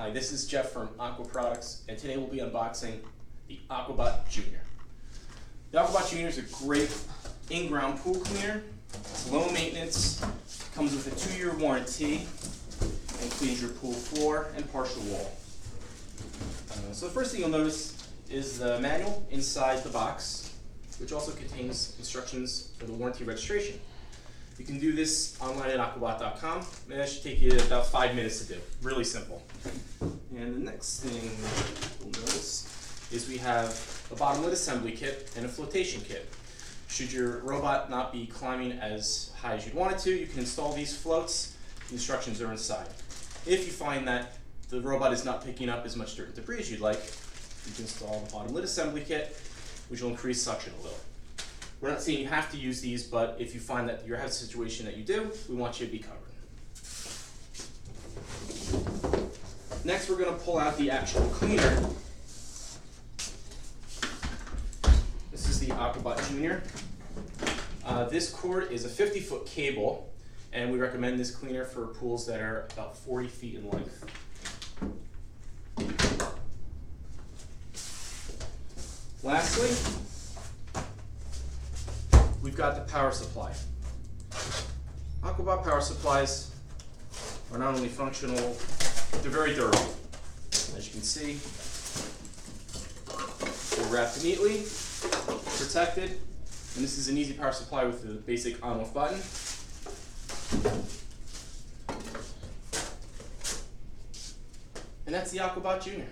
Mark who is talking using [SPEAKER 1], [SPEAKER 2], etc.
[SPEAKER 1] Hi, this is Jeff from Aqua Products, and today we'll be unboxing the Aquabot Junior. The Aquabot Junior is a great in-ground pool cleaner. It's low maintenance, comes with a 2-year warranty, and cleans your pool floor and partial wall. So the first thing you'll notice is the manual inside the box, which also contains instructions for the warranty registration. You can do this online at aquabot.com, and that should take you about 5 minutes to do. Really simple. And the next thing you'll notice is we have a bottom lid assembly kit and a flotation kit. Should your robot not be climbing as high as you'd want it to, you can install these floats. The instructions are inside. If you find that the robot is not picking up as much dirt and debris as you'd like, you can install the bottom lid assembly kit, which will increase suction a little. We're not saying you have to use these, but if you find that you're having a situation that you do, we want you to be covered. Next, we're going to pull out the actual cleaner. This is the Aquabot Junior. This cord is a 50-foot cable, and we recommend this cleaner for pools that are about 40 feet in length. Lastly, we've got the power supply. Aquabot power supplies are not only functional, but they're very durable. As you can see, they're wrapped neatly, protected, and this is an easy power supply with the basic on-off button. And that's the Aquabot Junior.